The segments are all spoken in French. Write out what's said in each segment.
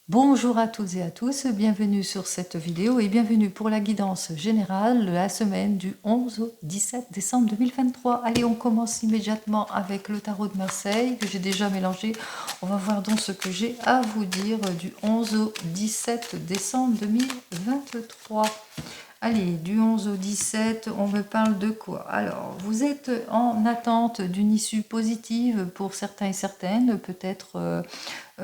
Bonjour à toutes et à tous, bienvenue sur cette vidéo et bienvenue pour la guidance générale de la semaine du 11 au 17 décembre 2023. Allez, on commence immédiatement avec le tarot de Marseille que j'ai déjà mélangé. On va voir donc ce que j'ai à vous dire du 11 au 17 décembre 2023. Allez, du 11 au 17, on me parle de quoi? Alors, vous êtes en attente d'une issue positive pour certains et certaines, peut-être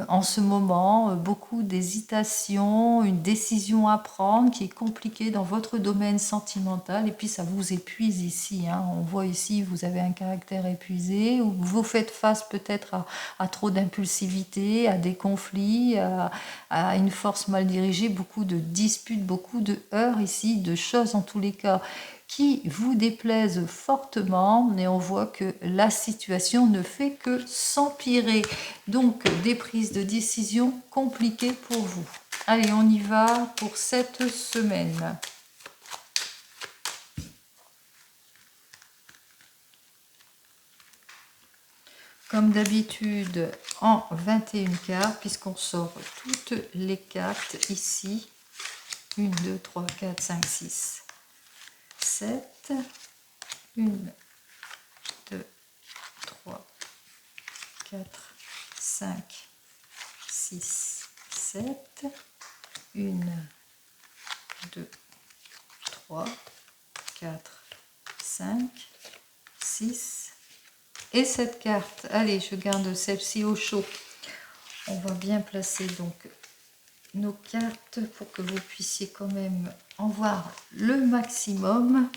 en ce moment, beaucoup d'hésitation, une décision à prendre qui est compliquée dans votre domaine sentimental et puis ça vous épuise ici. Hein. On voit ici, vous avez un caractère épuisé, ou vous faites face peut-être à trop d'impulsivité, à des conflits, à une force mal dirigée, beaucoup de disputes, beaucoup de heurts ici, de choses en tous les cas qui vous déplaisent fortement, et on voit que la situation ne fait que s'empirer. Donc, des prises de décision compliquées pour vous. Allez, on y va pour cette semaine. Comme d'habitude, en 21 cartes, puisqu'on sort toutes les cartes ici. 1, 2, 3, 4, 5, 6, 7. 1, 2, 3, 4, 5, 6, 7. 1, 2, 3, 4, 5, 6. Et cette carte, allez, je garde celle-ci au chaud. On va bien placer donc nos cartes pour que vous puissiez quand même en voir le maximum.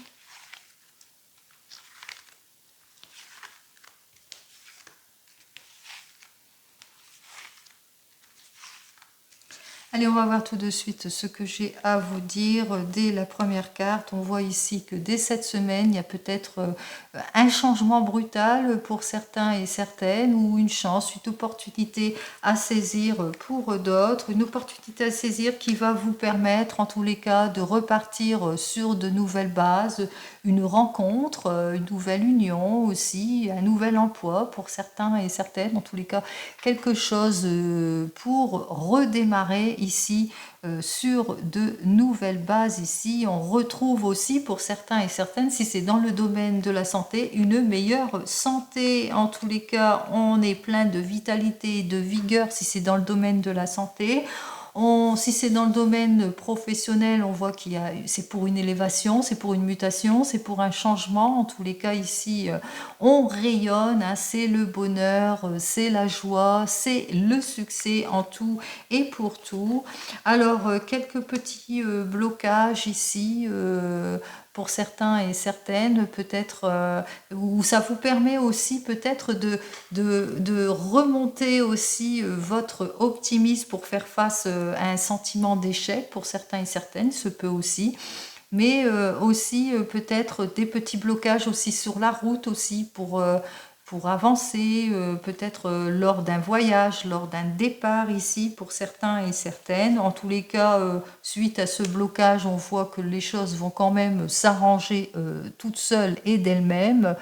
Allez, on va voir tout de suite ce que j'ai à vous dire dès la première carte. On voit ici que dès cette semaine, il y a peut-être un changement brutal pour certains et certaines, ou une chance, une opportunité à saisir pour d'autres, une opportunité à saisir qui va vous permettre en tous les cas de repartir sur de nouvelles bases, une rencontre, une nouvelle union aussi, un nouvel emploi pour certains et certaines, en tous les cas quelque chose pour redémarrer ici sur de nouvelles bases. Ici on retrouve aussi pour certains et certaines, si c'est dans le domaine de la santé, une meilleure santé. En tous les cas, on est plein de vitalité et de vigueur si c'est dans le domaine de la santé. Si c'est dans le domaine professionnel, on voit qu'il y a, c'est pour une élévation, c'est pour une mutation, c'est pour un changement. En tous les cas, ici, on rayonne, hein, c'est le bonheur, c'est la joie, c'est le succès en tout et pour tout. Alors, quelques petits blocages ici. Pour certains et certaines, peut-être, où ça vous permet aussi peut-être de remonter aussi votre optimisme pour faire face à un sentiment d'échec pour certains et certaines, ce peut aussi, mais aussi peut-être des petits blocages aussi sur la route aussi pour avancer, peut-être lors d'un voyage, lors d'un départ ici pour certains et certaines. En tous les cas, suite à ce blocage, on voit que les choses vont quand même s'arranger toutes seules et d'elles-mêmes,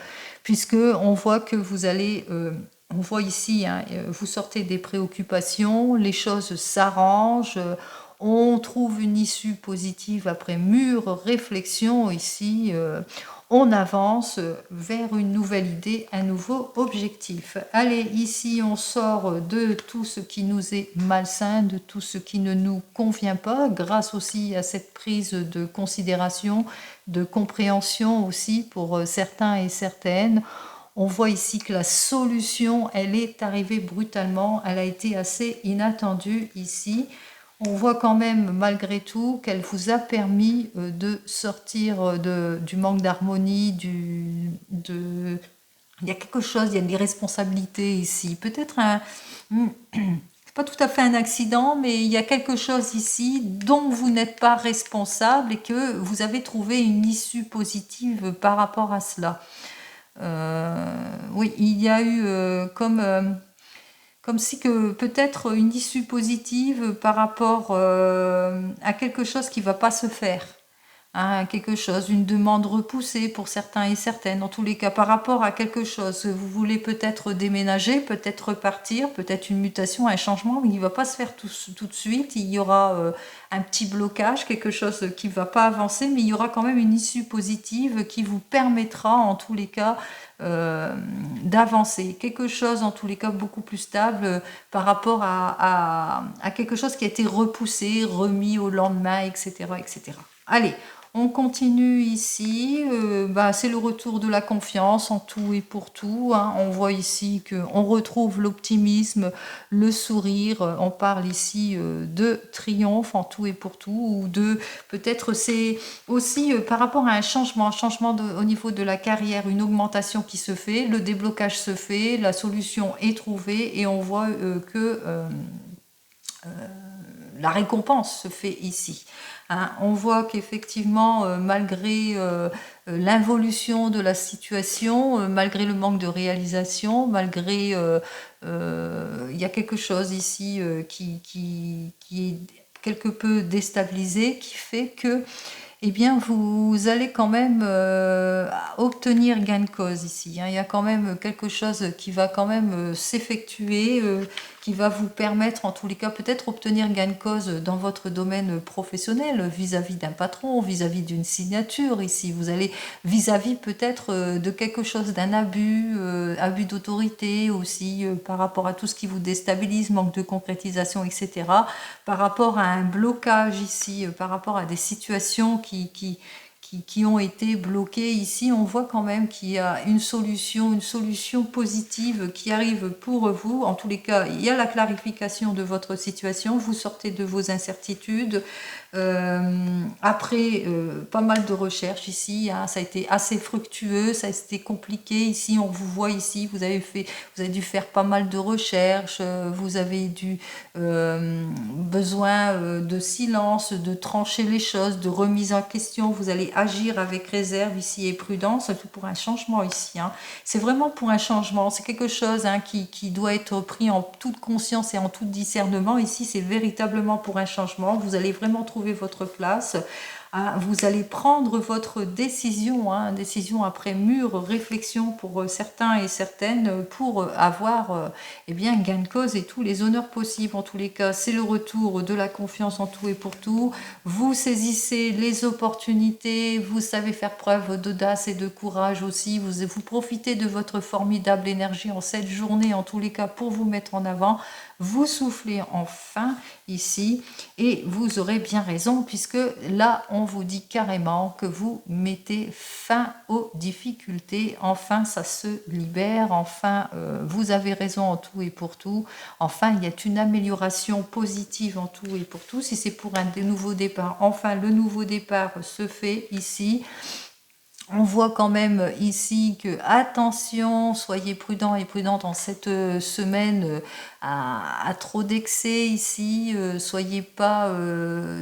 puisque on voit que vous allez... on voit ici, hein, vous sortez des préoccupations, les choses s'arrangent, on trouve une issue positive après mûre réflexion ici. On avance vers une nouvelle idée, un nouveau objectif. Allez, ici on sort de tout ce qui nous est malsain, de tout ce qui ne nous convient pas, grâce aussi à cette prise de considération, de compréhension aussi pour certains et certaines. On voit ici que la solution, elle est arrivée brutalement, elle a été assez inattendue ici. On voit quand même malgré tout qu'elle vous a permis de sortir du manque d'harmonie, il y a quelque chose, il y a des responsabilités ici. Peut-être c'est pas tout à fait un accident, mais il y a quelque chose ici dont vous n'êtes pas responsable et que vous avez trouvé une issue positive par rapport à cela. Oui, il y a eu comme si que peut-être une issue positive par rapport à quelque chose qui ne va pas se faire. hein, quelque chose, une demande repoussée pour certains et certaines, en tous les cas par rapport à quelque chose. Vous voulez peut-être déménager, peut-être repartir, peut-être une mutation, un changement, mais il ne va pas se faire tout de suite. Il y aura un petit blocage, quelque chose qui ne va pas avancer, mais il y aura quand même une issue positive qui vous permettra en tous les cas d'avancer. Quelque chose en tous les cas beaucoup plus stable par rapport à quelque chose qui a été repoussé, remis au lendemain, etc. etc. Allez, on continue ici, c'est le retour de la confiance en tout et pour tout, hein. On voit ici qu'on retrouve l'optimisme, le sourire, on parle ici de triomphe en tout et pour tout, ou de peut-être c'est aussi par rapport à un changement au niveau de la carrière, une augmentation qui se fait, le déblocage se fait, la solution est trouvée et on voit que la récompense se fait ici. Hein, on voit qu'effectivement, malgré l'involution de la situation, malgré le manque de réalisation, malgré il y a quelque chose ici qui est quelque peu déstabilisé, qui fait que eh bien, vous allez quand même obtenir gain de cause ici, hein. Il y a quand même quelque chose qui va quand même s'effectuer, qui va vous permettre, en tous les cas, peut-être obtenir gain de cause dans votre domaine professionnel, vis-à-vis d'un patron, vis-à-vis d'une signature ici. Vous allez vis-à-vis peut-être de quelque chose, d'un abus, abus d'autorité aussi, par rapport à tout ce qui vous déstabilise, manque de concrétisation, etc. Par rapport à un blocage ici, par rapport à des situations qui ont été bloquées ici, on voit quand même qu'il y a une solution positive qui arrive pour vous. En tous les cas, il y a la clarification de votre situation, vous sortez de vos incertitudes. Après pas mal de recherches ici, hein, ça a été assez fructueux, ça a été compliqué ici, on vous voit ici, vous avez dû faire pas mal de recherches, vous avez besoin de silence, de trancher les choses, de remise en question, vous allez agir avec réserve ici et prudence, c'est pour un changement ici, hein. C'est vraiment pour un changement, c'est quelque chose hein, qui doit être pris en toute conscience et en tout discernement. Ici, c'est véritablement pour un changement, vous allez vraiment trouver votre place. Vous allez prendre votre décision, hein, décision après mûre réflexion pour certains et certaines, pour avoir eh bien, gain de cause et tous les honneurs possibles. En tous les cas, c'est le retour de la confiance en tout et pour tout. Vous saisissez les opportunités, vous savez faire preuve d'audace et de courage aussi. Vous profitez de votre formidable énergie en cette journée, en tous les cas, pour vous mettre en avant. Vous soufflez enfin ici et vous aurez bien raison puisque là on vous dit carrément que vous mettez fin aux difficultés, enfin ça se libère, enfin vous avez raison en tout et pour tout, enfin il y a une amélioration positive en tout et pour tout. Si c'est pour un nouveau départ, enfin le nouveau départ se fait ici. On voit quand même ici que, attention, soyez prudents et prudentes en cette semaine à trop d'excès ici, soyez pas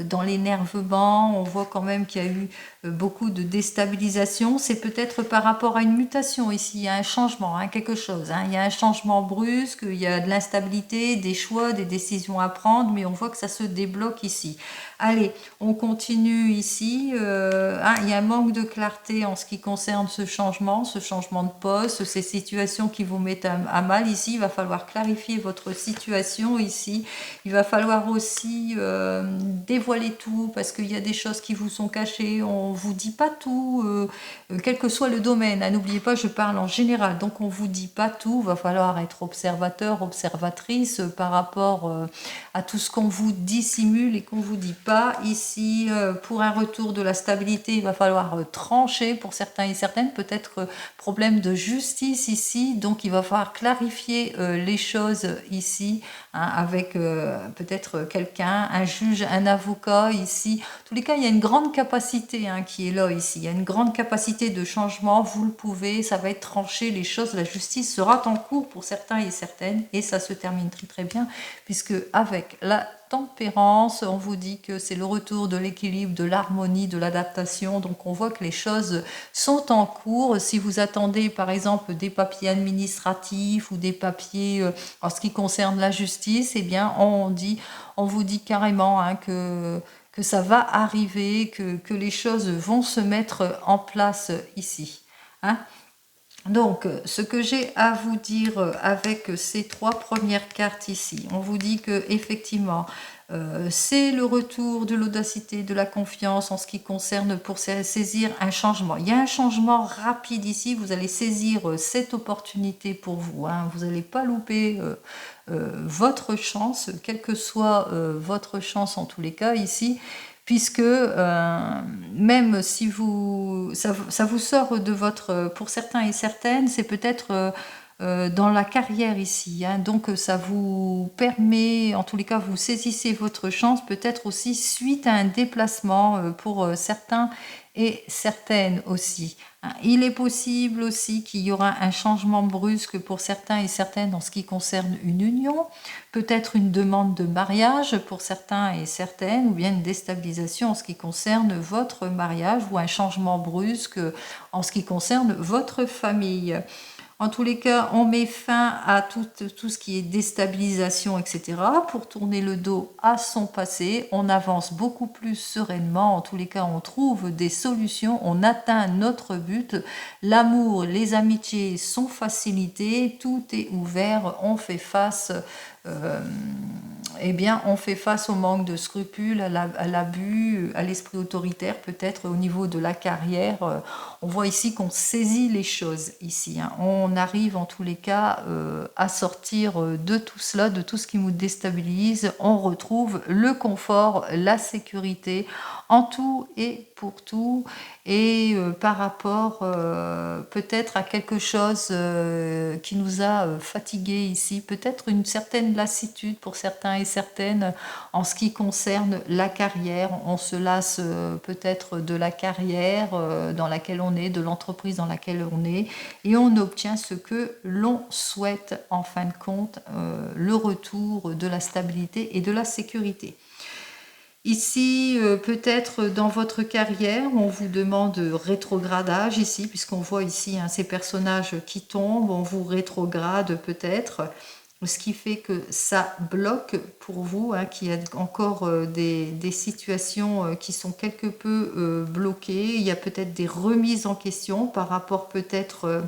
dans l'énervement. On voit quand même qu'il y a eu beaucoup de déstabilisation. C'est peut-être par rapport à une mutation ici, il y a un changement, hein, quelque chose, hein. Il y a un changement brusque, il y a de l'instabilité, des choix, des décisions à prendre, mais on voit que ça se débloque ici. Allez, on continue ici. Il y a un manque de clarté en ce qui concerne ce changement de poste, ces situations qui vous mettent à mal ici. Il va falloir clarifier votre situation ici. Il va falloir aussi dévoiler tout parce qu'il y a des choses qui vous sont cachées. On vous dit pas tout, quel que soit le domaine. Hein, n'oubliez pas, je parle en général. Donc on vous dit pas tout. Il va falloir être observateur, observatrice par rapport à tout ce qu'on vous dissimule et qu'on vous dit pas. Ici, pour un retour de la stabilité, il va falloir trancher pour certains et certaines, peut-être problème de justice ici, donc il va falloir clarifier les choses ici, hein, avec peut-être quelqu'un, un juge, un avocat ici. En tous les cas, il y a une grande capacité hein, qui est là ici, il y a une grande capacité de changement, vous le pouvez, ça va être tranché, les choses, la justice sera en cours pour certains et certaines, et ça se termine très très bien, puisque avec la tempérance, on vous dit que c'est le retour de l'équilibre, de l'harmonie, de l'adaptation. Donc on voit que les choses sont en cours. Si vous attendez par exemple des papiers administratifs ou des papiers en ce qui concerne la justice, eh bien on vous dit carrément hein, que que ça va arriver, que les choses vont se mettre en place ici. Hein. Donc, ce que j'ai à vous dire avec ces 3 premières cartes ici, on vous dit que effectivement, c'est le retour de l'audacité, de la confiance en ce qui concerne pour saisir un changement. Il y a un changement rapide ici, vous allez saisir cette opportunité pour vous. Hein. Vous n'allez pas louper votre chance, quelle que soit votre chance en tous les cas ici, puisque même si ça vous sort de votre, pour certains et certaines, c'est peut-être dans la carrière ici, hein. Donc ça vous permet, en tous les cas, vous saisissez votre chance, peut-être aussi suite à un déplacement pour certains et certaines aussi. Hein. Il est possible aussi qu'il y aura un changement brusque pour certains et certaines en ce qui concerne une union, peut-être une demande de mariage pour certains et certaines, ou bien une déstabilisation en ce qui concerne votre mariage, ou un changement brusque en ce qui concerne votre famille. En tous les cas, on met fin à tout ce qui est déstabilisation, etc. pour tourner le dos à son passé. On avance beaucoup plus sereinement. En tous les cas, on trouve des solutions. On atteint notre but. L'amour, les amitiés sont facilitées. Tout est ouvert. On fait face... on fait face au manque de scrupules, à l'abus, à l'esprit autoritaire, peut-être au niveau de la carrière. On voit ici qu'on saisit les choses ici. Hein. On arrive en tous les cas à sortir de tout cela, de tout ce qui nous déstabilise. On retrouve le confort, la sécurité en tout et pour tout. Et par rapport peut-être à quelque chose qui nous a fatigués ici, peut-être une certaine lassitude pour certains et certaines en ce qui concerne la carrière. On se lasse peut-être de la carrière dans laquelle on est, de l'entreprise dans laquelle on est, et on obtient ce que l'on souhaite en fin de compte, le retour de la stabilité et de la sécurité. Ici, peut-être dans votre carrière, on vous demande rétrogradage ici, puisqu'on voit ici hein, ces personnages qui tombent, on vous rétrograde peut-être, ce qui fait que ça bloque pour vous, hein, qu'il y a encore des situations qui sont quelque peu bloquées. Il y a peut-être des remises en question par rapport peut-être...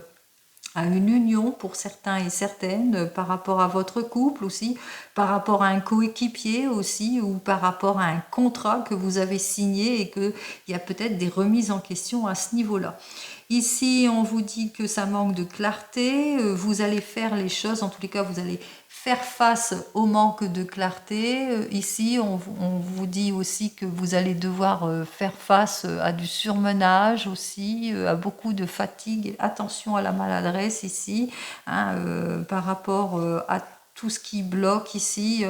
à une union pour certains et certaines, par rapport à votre couple aussi, par rapport à un coéquipier aussi, ou par rapport à un contrat que vous avez signé et qu'il y a peut-être des remises en question à ce niveau-là. Ici, on vous dit que ça manque de clarté, vous allez faire les choses, en tous les cas, vous allez faire face au manque de clarté. Ici, on vous dit aussi que vous allez devoir faire face à du surmenage aussi, à beaucoup de fatigue. Attention à la maladresse ici, hein, par rapport à tout ce qui bloque ici.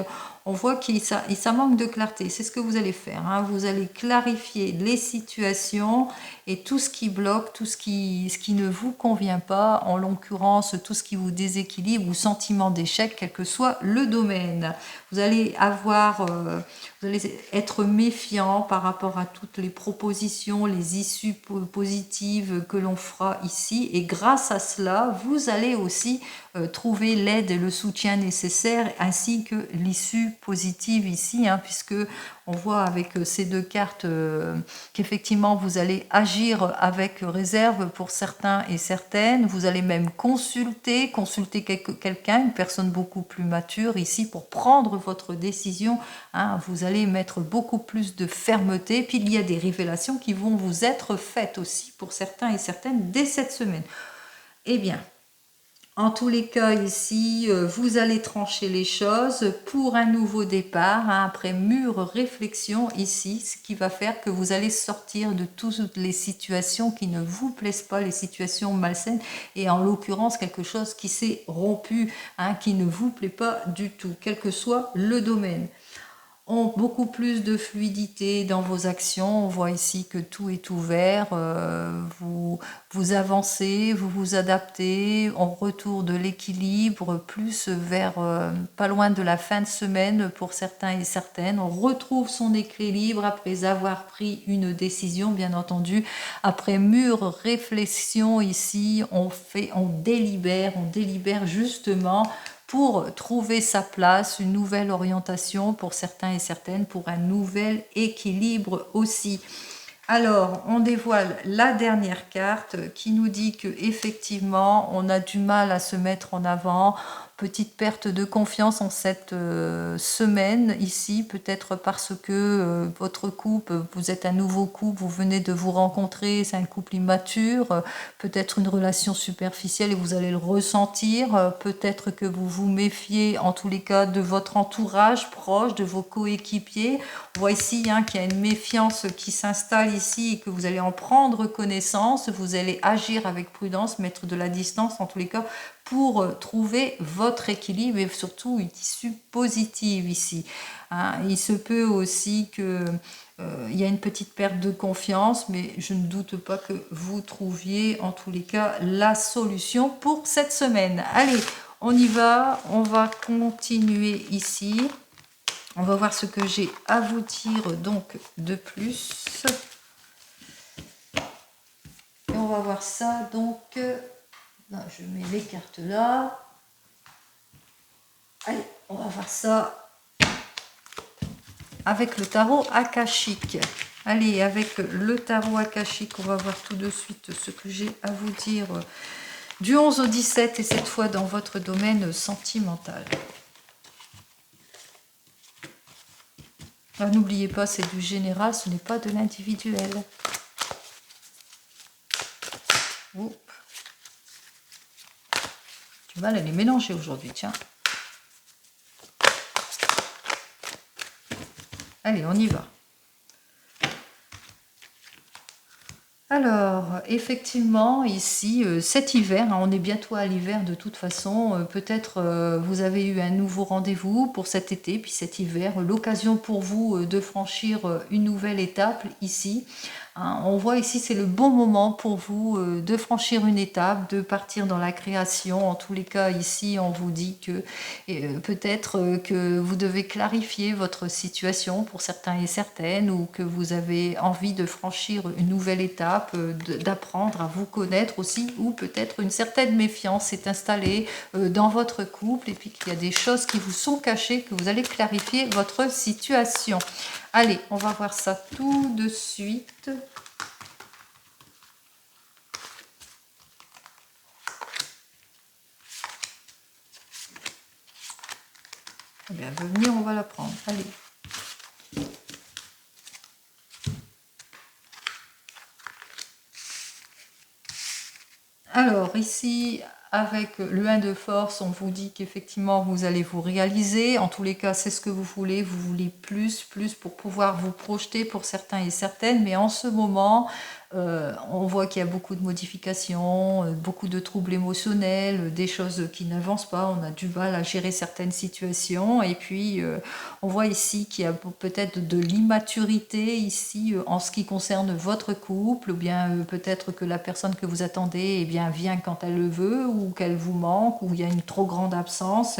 On voit qu'il ça manque de clarté. C'est ce que vous allez faire. Hein. Vous allez clarifier les situations et tout ce qui bloque, tout ce qui ne vous convient pas, en l'occurrence tout ce qui vous déséquilibre ou sentiment d'échec, quel que soit le domaine. Vous allez vous allez être méfiant par rapport à toutes les propositions, les issues positives que l'on fera ici. Et grâce à cela, vous allez aussi trouver l'aide et le soutien nécessaire ainsi que l'issue positive ici, hein, puisque on voit avec ces deux cartes qu'effectivement vous allez agir avec réserve pour certains et certaines. Vous allez même consulter quelqu'un, une personne beaucoup plus mature ici pour prendre votre décision. Hein. Vous allez mettre beaucoup plus de fermeté. Puis il y a des révélations qui vont vous être faites aussi pour certains et certaines dès cette semaine. Eh bien, en tous les cas, ici, vous allez trancher les choses pour un nouveau départ, hein, après mûre réflexion ici, ce qui va faire que vous allez sortir de toutes les situations qui ne vous plaisent pas, les situations malsaines, et en l'occurrence quelque chose qui s'est rompu, hein, qui ne vous plaît pas du tout, quel que soit le domaine. Beaucoup plus de fluidité dans vos actions. On voit ici que tout est ouvert, vous avancez, vous vous adaptez, on retourne de l'équilibre, plus vers pas loin de la fin de semaine pour certains et certaines. On retrouve son équilibre après avoir pris une décision, bien entendu. Après mûre réflexion ici, on délibère justement pour trouver sa place, une nouvelle orientation pour certains et certaines, pour un nouvel équilibre aussi. Alors, on dévoile la dernière carte qui nous dit que effectivement, on a du mal à se mettre en avant. Petite perte de confiance en cette semaine ici, peut-être parce que votre couple, vous êtes un nouveau couple, vous venez de vous rencontrer, c'est un couple immature, peut-être une relation superficielle et vous allez le ressentir, peut-être que vous vous méfiez en tous les cas de votre entourage proche, de vos coéquipiers. On voit ici qu'il y a une méfiance qui s'installe ici et que vous allez en prendre connaissance, vous allez agir avec prudence, mettre de la distance en tous les cas pour trouver votre équilibre et surtout une issue positive ici. Il se peut aussi que il y a une petite perte de confiance, mais je ne doute pas que vous trouviez en tous les cas la solution pour cette semaine. Allez, on y va, on va continuer ici. On va voir ce que j'ai à vous dire donc de plus. Et on va voir ça donc... Là, je mets les cartes là. Allez, on va voir ça avec le tarot akashique. Allez, avec le tarot akashique, on va voir tout de suite ce que j'ai à vous dire du 11 au 17 et cette fois dans votre domaine sentimental. N'oubliez pas, c'est du général, ce n'est pas de l'individuel. Oups. Du mal à les mélanger aujourd'hui, tiens. Allez, on y va. Alors, effectivement, ici, cet hiver, on est bientôt à l'hiver de toute façon, peut-être vous avez eu un nouveau rendez-vous pour cet été, puis cet hiver, l'occasion pour vous de franchir une nouvelle étape ici. On voit ici, c'est le bon moment pour vous de franchir une étape, de partir dans la création. En tous les cas, ici, on vous dit que peut-être que vous devez clarifier votre situation pour certains et certaines, ou que vous avez envie de franchir une nouvelle étape, d'apprendre à vous connaître aussi, ou peut-être une certaine méfiance s'est installée dans votre couple, et puis qu'il y a des choses qui vous sont cachées, que vous allez clarifier votre situation. Allez, on va voir ça tout de suite. Eh bien, elle veut venir, on va la prendre. Allez. Alors, ici, avec le 1 de force, on vous dit qu'effectivement, vous allez vous réaliser. En tous les cas, c'est ce que vous voulez plus pour pouvoir vous projeter pour certains et certaines. Mais en ce moment, on voit qu'il y a beaucoup de modifications, beaucoup de troubles émotionnels, des choses qui n'avancent pas. On a du mal à gérer certaines situations. Et puis, on voit ici qu'il y a peut-être de l'immaturité ici en ce qui concerne votre couple, ou bien peut-être que la personne que vous attendez vient quand elle le veut, ou qu'elle vous manque, ou il y a une trop grande absence.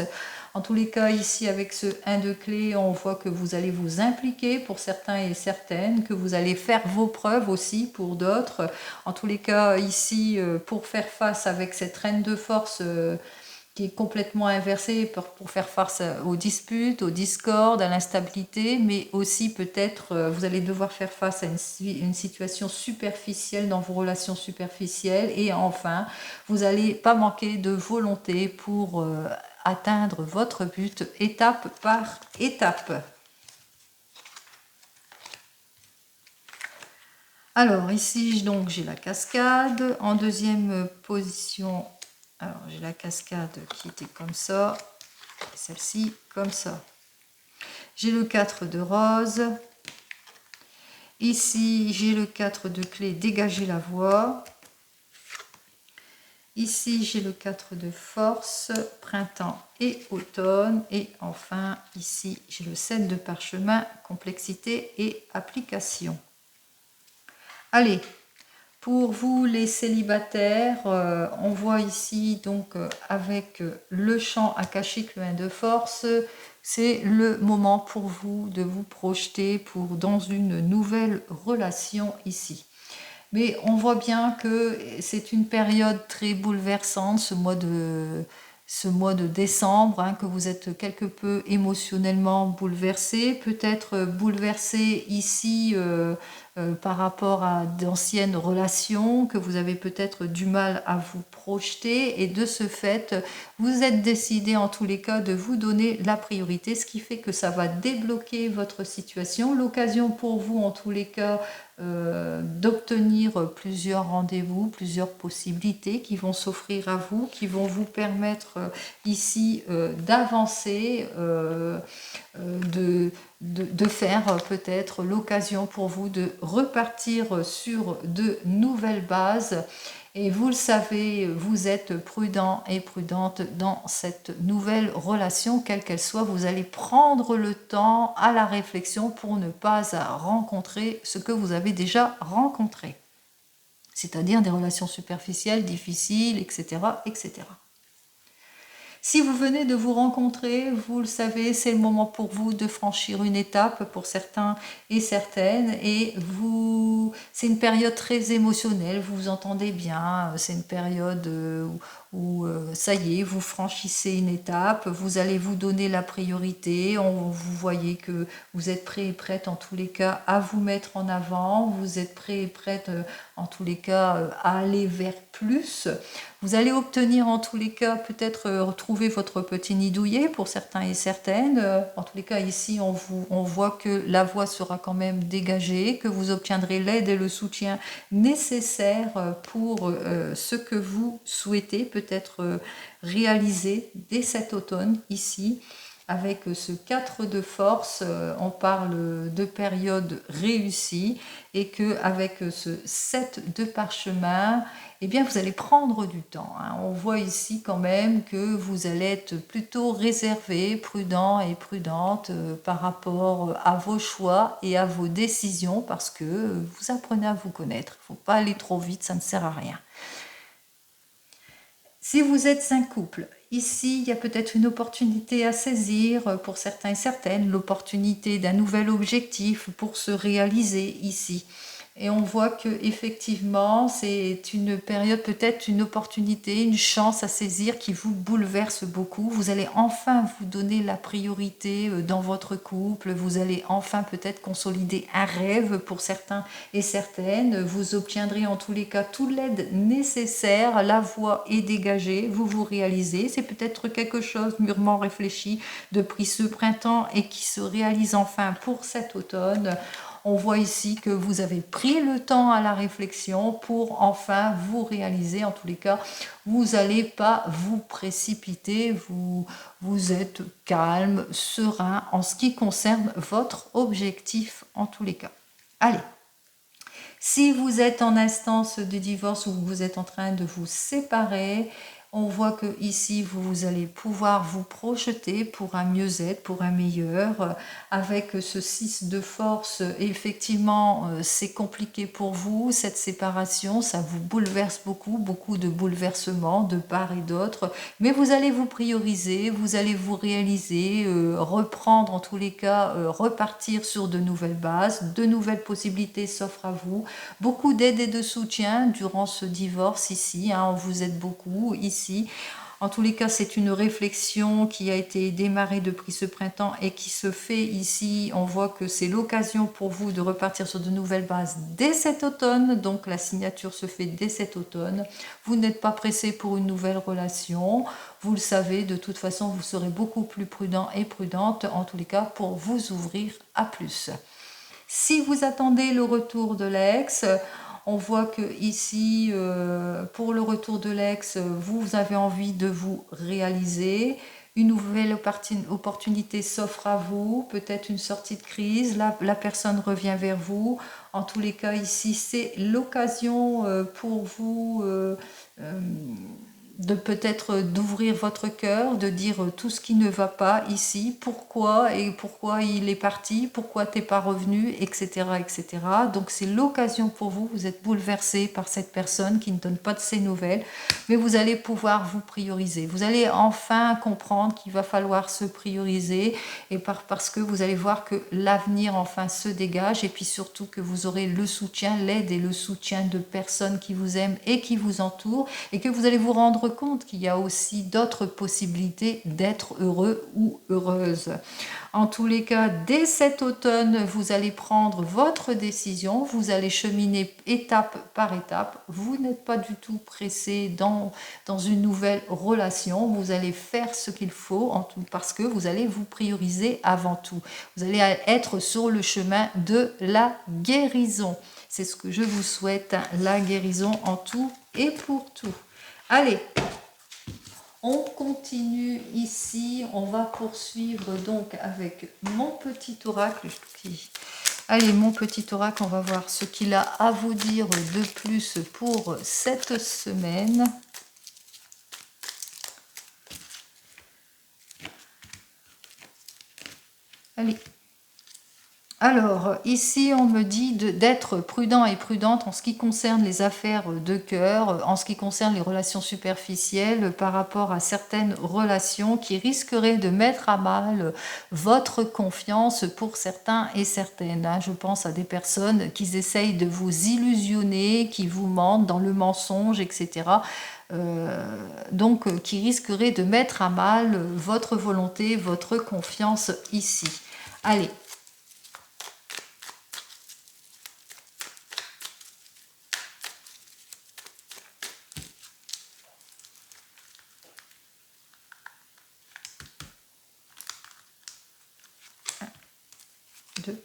En tous les cas, ici, avec ce 1 de clé, on voit que vous allez vous impliquer pour certains et certaines, que vous allez faire vos preuves aussi pour d'autres. En tous les cas, ici, pour faire face avec cette reine de force qui est complètement inversée, pour faire face aux disputes, aux discordes, à l'instabilité, mais aussi peut-être vous allez devoir faire face à une situation superficielle dans vos relations superficielles. Et enfin, vous n'allez pas manquer de volonté pour atteindre votre but étape par étape. Alors ici, donc j'ai la cascade. En deuxième position, alors j'ai la cascade qui était comme ça, celle-ci comme ça. J'ai le 4 de rose. Ici, j'ai le 4 de clé, dégager la voie. Ici, j'ai le 4 de force, printemps et automne. Et enfin, ici, j'ai le 7 de parchemin, complexité et application. Allez, pour vous les célibataires, on voit ici donc avec le champ akashique, le 1 de force, c'est le moment pour vous de vous projeter dans une nouvelle relation ici. Mais on voit bien que c'est une période très bouleversante, ce mois ce mois de décembre, hein, que vous êtes quelque peu émotionnellement bouleversé, peut-être bouleversé ici par rapport à d'anciennes relations, que vous avez peut-être du mal à vous projeter, et de ce fait, vous êtes décidé en tous les cas de vous donner la priorité, ce qui fait que ça va débloquer votre situation, l'occasion pour vous en tous les cas d'obtenir plusieurs rendez-vous, plusieurs possibilités qui vont s'offrir à vous, qui vont vous permettre ici d'avancer, de faire peut-être l'occasion pour vous de repartir sur de nouvelles bases. Et vous le savez, vous êtes prudent et prudente dans cette nouvelle relation, quelle qu'elle soit. Vous allez prendre le temps à la réflexion pour ne pas rencontrer ce que vous avez déjà rencontré. C'est-à-dire des relations superficielles, difficiles, etc., etc. Si vous venez de vous rencontrer, vous le savez, c'est le moment pour vous de franchir une étape pour certains et certaines. Et c'est une période très émotionnelle, vous vous entendez bien. C'est une période où ça y est, vous franchissez une étape, vous allez vous donner la priorité. Vous voyez que vous êtes prêt et prête en tous les cas à vous mettre en avant. Vous êtes prêt et prête en tous les cas à aller vers plus. Vous allez obtenir en tous les cas peut-être retrouver votre petit nid douillet pour certains et certaines. En tous les cas ici on voit que la voie sera quand même dégagée, que vous obtiendrez l'aide et le soutien nécessaires pour ce que vous souhaitez peut-être réaliser dès cet automne ici. Avec ce 4 de force, on parle de période réussie, et qu'avec ce 7 de parchemin, eh bien, vous allez prendre du temps. Hein. On voit ici quand même que vous allez être plutôt réservé, prudent et prudente par rapport à vos choix et à vos décisions, parce que vous apprenez à vous connaître. Il ne faut pas aller trop vite, ça ne sert à rien. Si vous êtes un couple, ici, il y a peut-être une opportunité à saisir pour certains et certaines, l'opportunité d'un nouvel objectif pour se réaliser ici. Et on voit que effectivement, c'est une période, peut-être une opportunité, une chance à saisir qui vous bouleverse beaucoup. Vous allez enfin vous donner la priorité dans votre couple. Vous allez enfin peut-être consolider un rêve pour certains et certaines. Vous obtiendrez en tous les cas toute l'aide nécessaire. La voie est dégagée. Vous vous réalisez. C'est peut-être quelque chose mûrement réfléchi depuis ce printemps et qui se réalise enfin pour cet automne. On voit ici que vous avez pris le temps à la réflexion pour enfin vous réaliser. En tous les cas, vous n'allez pas vous précipiter, vous êtes calme, serein en ce qui concerne votre objectif en tous les cas. Allez, si vous êtes en instance de divorce ou vous êtes en train de vous séparer, on voit que ici vous allez pouvoir vous projeter pour un mieux-être, pour un meilleur. Avec ce 6 de force, effectivement, c'est compliqué pour vous, cette séparation, ça vous bouleverse beaucoup, beaucoup de bouleversements de part et d'autre. Mais vous allez vous prioriser, vous allez vous réaliser, reprendre en tous les cas, repartir sur de nouvelles bases, de nouvelles possibilités s'offrent à vous. Beaucoup d'aide et de soutien durant ce divorce ici, hein, vous êtes beaucoup ici. En tous les cas, c'est une réflexion qui a été démarrée depuis ce printemps et qui se fait ici. On voit que c'est l'occasion pour vous de repartir sur de nouvelles bases dès cet automne. Donc la signature se fait dès cet automne. Vous n'êtes pas pressé pour une nouvelle relation. Vous le savez, de toute façon, vous serez beaucoup plus prudent et prudente, en tous les cas, pour vous ouvrir à plus. Si vous attendez le retour de l'ex, on voit que ici, pour le retour de l'ex, vous avez envie de vous réaliser. Une nouvelle opportunité s'offre à vous, peut-être une sortie de crise, la personne revient vers vous. En tous les cas, ici, c'est l'occasion pour vous de peut-être d'ouvrir votre cœur, de dire tout ce qui ne va pas ici, pourquoi et pourquoi il est parti, pourquoi t'es pas revenu, etc., etc. Donc c'est l'occasion pour vous, vous êtes bouleversé par cette personne qui ne donne pas de ses nouvelles, mais vous allez pouvoir vous prioriser. Vous allez enfin comprendre qu'il va falloir se prioriser, et parce que vous allez voir que l'avenir enfin se dégage, et puis surtout que vous aurez le soutien, l'aide et le soutien de personnes qui vous aiment et qui vous entourent, et que vous allez vous rendre rendre compte qu'il y a aussi d'autres possibilités d'être heureux ou heureuse. En tous les cas, dès cet automne, vous allez prendre votre décision, vous allez cheminer étape par étape. Vous n'êtes pas du tout pressé dans une nouvelle relation. Vous allez faire ce qu'il faut parce que vous allez vous prioriser avant tout. Vous allez être sur le chemin de la guérison. C'est ce que je vous souhaite, la guérison en tout et pour tout. Allez, on continue ici, on va poursuivre donc avec mon petit oracle. Allez, mon petit oracle, on va voir ce qu'il a à vous dire de plus pour cette semaine. Allez. Alors, ici, on me dit d'être prudent et prudente en ce qui concerne les affaires de cœur, en ce qui concerne les relations superficielles par rapport à certaines relations qui risqueraient de mettre à mal votre confiance pour certains et certaines. Je pense à des personnes qui essayent de vous illusionner, qui vous mentent dans le mensonge, etc. Donc, qui risqueraient de mettre à mal votre volonté, votre confiance ici. Allez. 2.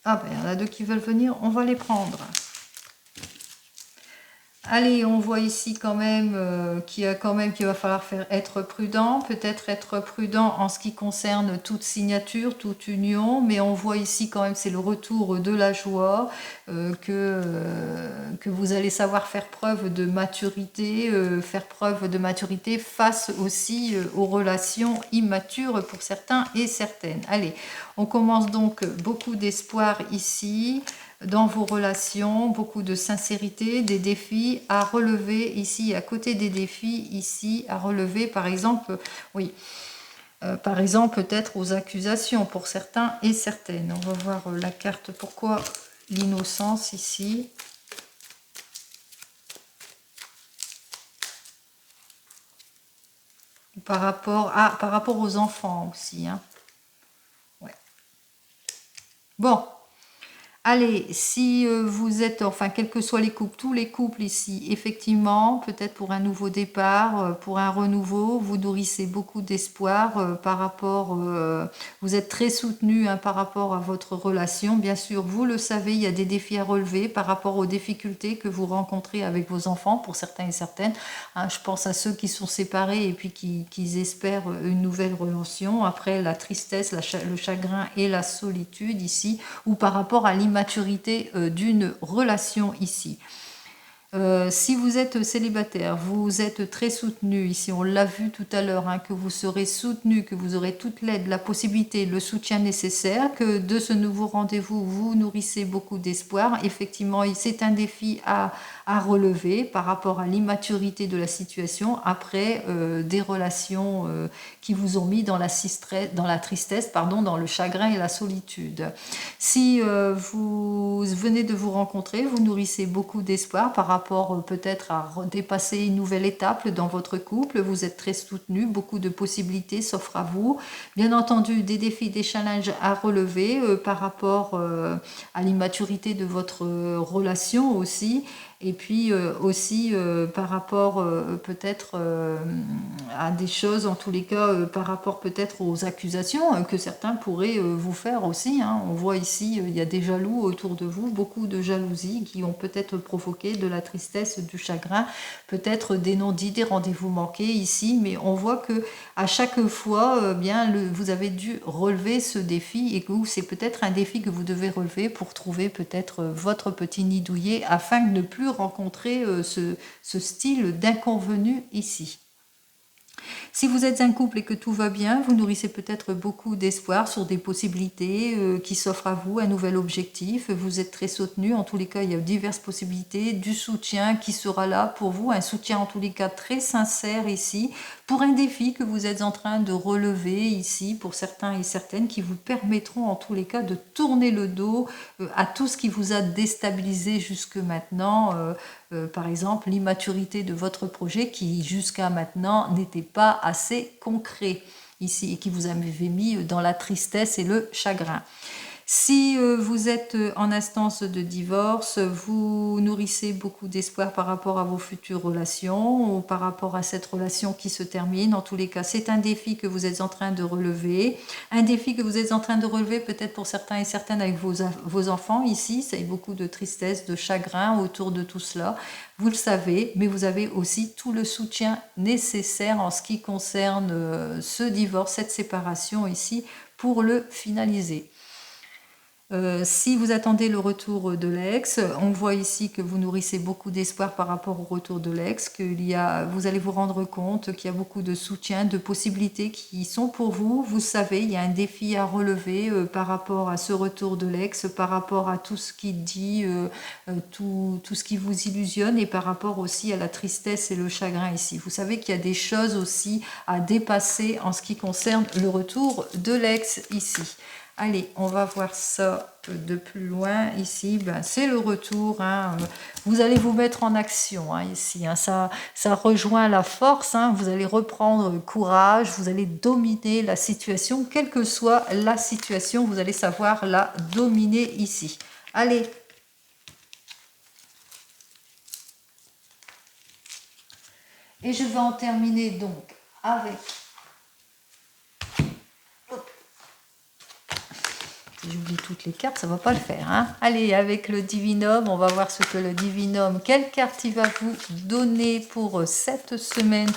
Ah ben, il y en a 2 qui veulent venir, on va les prendre. Allez, on voit ici quand même qu'il va falloir être prudent, peut-être être prudent en ce qui concerne toute signature, toute union, mais on voit ici quand même c'est le retour de la joie, que vous allez savoir faire preuve de maturité, face aussi aux relations immatures pour certains et certaines. Allez, on commence donc beaucoup d'espoir ici. Dans vos relations, beaucoup de sincérité, des défis à relever ici, à côté des défis ici, à relever par exemple, oui, par exemple peut-être aux accusations pour certains et certaines. On va voir la carte, pourquoi l'innocence ici. Par rapport aux enfants aussi. Hein. Ouais. Bon. Allez, si vous êtes, enfin, quels que soient les couples, tous les couples ici, effectivement, peut-être pour un nouveau départ, pour un renouveau, vous nourrissez beaucoup d'espoir par rapport, vous êtes très soutenu par rapport à votre relation. Bien sûr, vous le savez, il y a des défis à relever par rapport aux difficultés que vous rencontrez avec vos enfants, pour certains et certaines. Je pense à ceux qui sont séparés et puis qui espèrent une nouvelle relation. Après, la tristesse, le chagrin et la solitude ici, ou par rapport à l'immaturité d'une relation ici. Si vous êtes célibataire, vous êtes très soutenu, ici on l'a vu tout à l'heure, que vous serez soutenu, que vous aurez toute l'aide, la possibilité, le soutien nécessaire, que de ce nouveau rendez-vous, vous nourrissez beaucoup d'espoir. Effectivement, c'est un défi à relever par rapport à l'immaturité de la situation après des relations qui vous ont mis dans la tristesse, dans le chagrin et la solitude. Si vous venez de vous rencontrer, vous nourrissez beaucoup d'espoir par rapport peut-être à dépasser une nouvelle étape dans votre couple, vous êtes très soutenu, beaucoup de possibilités s'offrent à vous. Bien entendu, des défis, des challenges à relever par rapport à l'immaturité de votre relation aussi. Et puis aussi par rapport peut-être à des choses, en tous les cas, par rapport peut-être aux accusations que certains pourraient vous faire aussi. On voit ici, il y a des jaloux autour de vous, beaucoup de jalousie qui ont peut-être provoqué de la tristesse, du chagrin, peut-être des non-dits, des rendez-vous manqués ici. Mais on voit que à chaque fois, vous avez dû relever ce défi et que c'est peut-être un défi que vous devez relever pour trouver peut-être votre petit nid douillet afin de ne plus rencontrer ce style d'inconvenu ici. Si vous êtes un couple et que tout va bien, vous nourrissez peut-être beaucoup d'espoir sur des possibilités qui s'offrent à vous, un nouvel objectif. Vous êtes très soutenu. En tous les cas, il y a diverses possibilités, du soutien qui sera là pour vous, un soutien en tous les cas très sincère ici, pour un défi que vous êtes en train de relever ici, pour certains et certaines, qui vous permettront en tous les cas de tourner le dos à tout ce qui vous a déstabilisé jusque maintenant, par exemple, l'immaturité de votre projet qui jusqu'à maintenant n'était pas assez concret ici et qui vous avait mis dans la tristesse et le chagrin. Si vous êtes en instance de divorce, vous nourrissez beaucoup d'espoir par rapport à vos futures relations ou par rapport à cette relation qui se termine. En tous les cas, c'est un défi que vous êtes en train de relever. Un défi que vous êtes en train de relever peut-être pour certains et certaines avec vos enfants ici. C'est beaucoup de tristesse, de chagrin autour de tout cela. Vous le savez, mais vous avez aussi tout le soutien nécessaire en ce qui concerne ce divorce, cette séparation ici, pour le finaliser. Si vous attendez le retour de l'ex, on voit ici que vous nourrissez beaucoup d'espoir par rapport au retour de l'ex, vous allez vous rendre compte qu'il y a beaucoup de soutien, de possibilités qui sont pour vous. Vous savez, il y a un défi à relever par rapport à ce retour de l'ex, par rapport à tout ce qui dit, tout ce qui vous illusionne et par rapport aussi à la tristesse et le chagrin ici. Vous savez qu'il y a des choses aussi à dépasser en ce qui concerne le retour de l'ex ici. Allez, on va voir ça de plus loin ici. Ben, c'est le retour. Hein. Vous allez vous mettre en action ici. Hein. Ça rejoint la force. Hein. Vous allez reprendre courage. Vous allez dominer la situation. Quelle que soit la situation, vous allez savoir la dominer ici. Allez. Et je vais en terminer donc avec... Si j'oublie toutes les cartes, ça ne va pas le faire. Hein. Allez, avec le Divinum, on va voir ce que le Divinum, quelle carte il va vous donner pour cette semaine,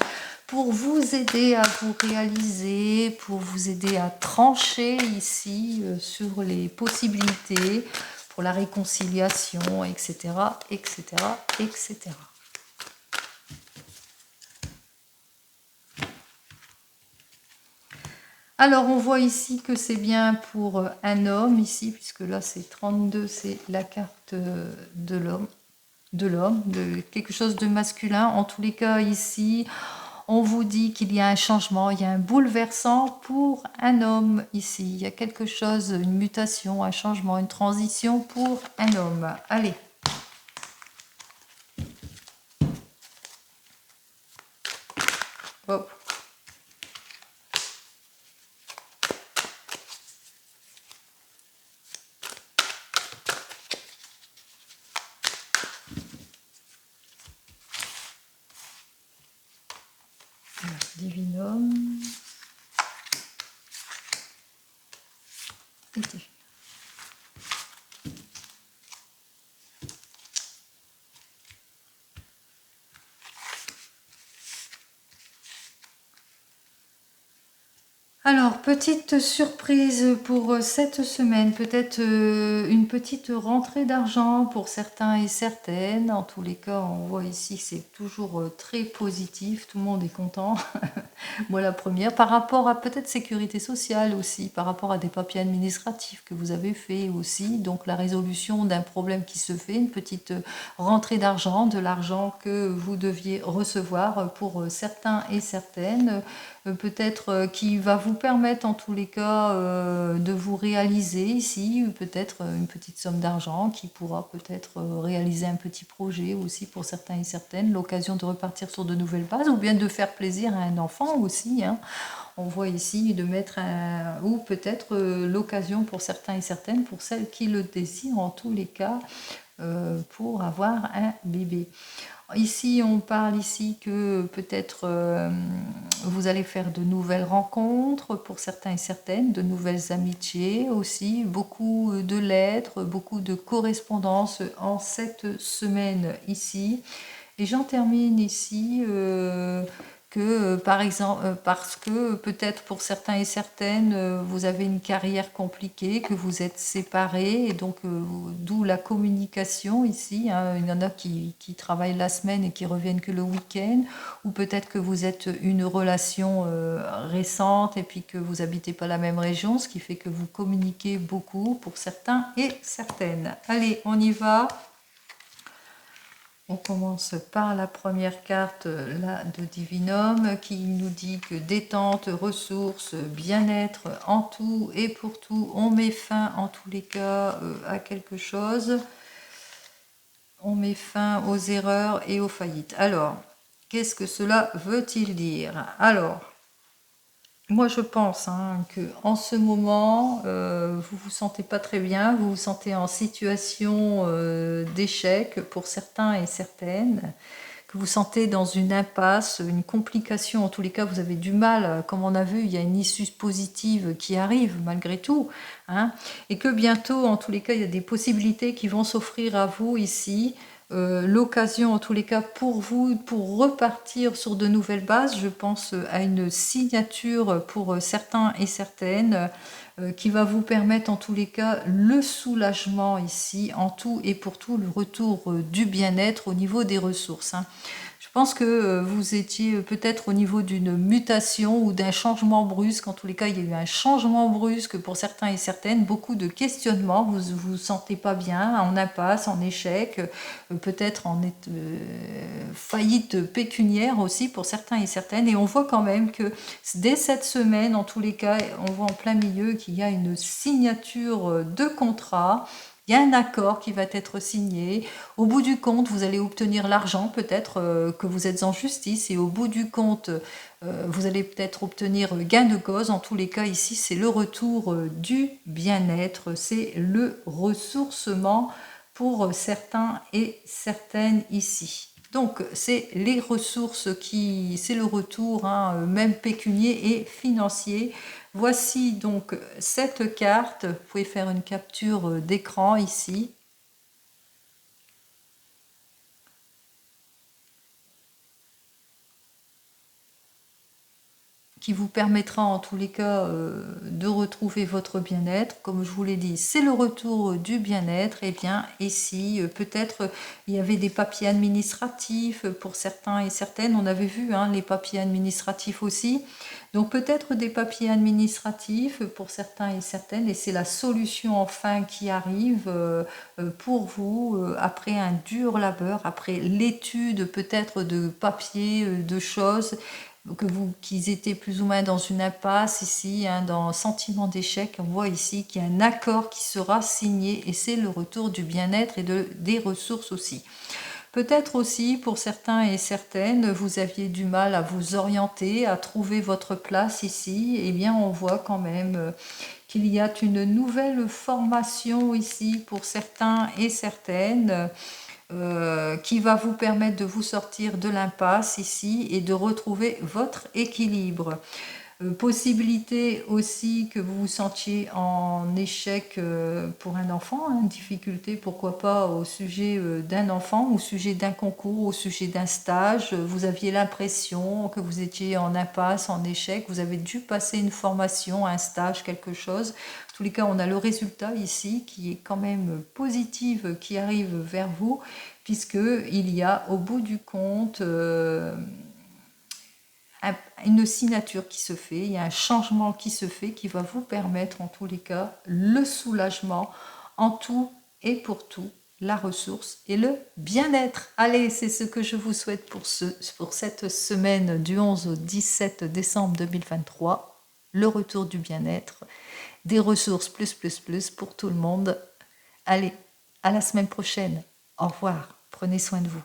pour vous aider à vous réaliser, pour vous aider à trancher ici sur les possibilités, pour la réconciliation, etc., etc., etc. Alors, on voit ici que c'est bien pour un homme, ici, puisque là, c'est 32, c'est la carte de l'homme, de quelque chose de masculin. En tous les cas, ici, on vous dit qu'il y a un changement, il y a un bouleversant pour un homme, ici. Il y a quelque chose, une mutation, un changement, une transition pour un homme. Allez. Hop. Divinum. Alors, petite surprise pour cette semaine, peut-être une petite rentrée d'argent pour certains et certaines. En tous les cas, on voit ici que c'est toujours très positif, tout le monde est content. Moi, la première, par rapport à peut-être sécurité sociale aussi, par rapport à des papiers administratifs que vous avez fait aussi. Donc, la résolution d'un problème qui se fait, une petite rentrée d'argent, de l'argent que vous deviez recevoir pour certains et certaines. Peut-être qui va vous permettre en tous les cas de vous réaliser ici, peut-être une petite somme d'argent qui pourra peut-être réaliser un petit projet aussi pour certains et certaines, l'occasion de repartir sur de nouvelles bases ou bien de faire plaisir à un enfant aussi. Hein. On voit ici de mettre ou peut-être l'occasion pour certains et certaines, pour celles qui le désirent en tous les cas, pour avoir un bébé. Ici, on parle ici que peut-être vous allez faire de nouvelles rencontres pour certains et certaines, de nouvelles amitiés aussi, beaucoup de lettres, beaucoup de correspondances en cette semaine ici. Et j'en termine ici que, par exemple, parce que peut-être pour certains et certaines, vous avez une carrière compliquée, que vous êtes séparés, et donc d'où la communication ici. Hein. Il y en a qui travaillent la semaine et qui reviennent que le week-end, ou peut-être que vous êtes une relation récente et puis que vous habitez pas la même région, ce qui fait que vous communiquez beaucoup pour certains et certaines. Allez, on y va. On commence par la première carte là, de Divinum qui nous dit que détente, ressources, bien-être en tout et pour tout. On met fin en tous les cas à quelque chose. On met fin aux erreurs et aux faillites. Alors, qu'est-ce que cela veut-il dire? Alors, moi je pense que en ce moment, vous vous sentez pas très bien, vous vous sentez en situation d'échec pour certains et certaines, que vous sentez dans une impasse, une complication, en tous les cas vous avez du mal, comme on a vu, il y a une issue positive qui arrive malgré tout, hein, et que bientôt, en tous les cas, il y a des possibilités qui vont s'offrir à vous ici, l'occasion en tous les cas pour vous, pour repartir sur de nouvelles bases. Je pense à une signature pour certains et certaines, qui va vous permettre en tous les cas le soulagement ici, en tout et pour tout, le retour du bien-être au niveau des ressources, hein. Je pense que vous étiez peut-être au niveau d'une mutation ou d'un changement brusque. En tous les cas, il y a eu un changement brusque pour certains et certaines, beaucoup de questionnements. Vous vous sentez pas bien, en impasse, en échec, peut-être en faillite pécuniaire aussi pour certains et certaines. Et on voit quand même que dès cette semaine, en tous les cas, on voit en plein milieu qu'il y a une signature de contrat. Il y a un accord qui va être signé. Au bout du compte, vous allez obtenir l'argent, peut-être que vous êtes en justice, et au bout du compte, vous allez peut-être obtenir gain de cause. En tous les cas, ici, c'est le retour du bien-être, c'est le ressourcement pour certains et certaines ici. Donc, c'est les ressources c'est le retour, même pécunier et financier. Voici donc cette carte. Vous pouvez faire une capture d'écran ici. Qui vous permettra en tous les cas de retrouver votre bien-être. Comme je vous l'ai dit, c'est le retour du bien-être. Et bien ici, peut-être il y avait des papiers administratifs pour certains et certaines. On avait vu les papiers administratifs aussi. Donc peut-être des papiers administratifs pour certains et certaines. Et c'est la solution enfin qui arrive pour vous après un dur labeur, après l'étude peut-être de papiers, de choses qu'ils étaient plus ou moins dans une impasse ici, dans un sentiment d'échec. On voit ici qu'il y a un accord qui sera signé et c'est le retour du bien-être et des ressources aussi. Peut-être aussi pour certains et certaines, vous aviez du mal à vous orienter, à trouver votre place ici. Eh bien, on voit quand même qu'il y a une nouvelle formation ici pour certains et certaines. Qui va vous permettre de vous sortir de l'impasse ici et de retrouver votre équilibre. Possibilité aussi que vous vous sentiez en échec pour un enfant, difficulté pourquoi pas au sujet d'un enfant, au sujet d'un concours, au sujet d'un stage. Vous aviez l'impression que vous étiez en impasse, en échec, vous avez dû passer une formation, un stage, quelque chose. En tous les cas, on a le résultat ici qui est quand même positif, qui arrive vers vous, puisqu'il y a au bout du compte une signature qui se fait, il y a un changement qui se fait qui va vous permettre en tous les cas le soulagement en tout et pour tout, la ressource et le bien-être. Allez, c'est ce que je vous souhaite pour cette semaine du 11 au 17 décembre 2023, le retour du bien-être, des ressources plus pour tout le monde. Allez, à la semaine prochaine. Au revoir, prenez soin de vous.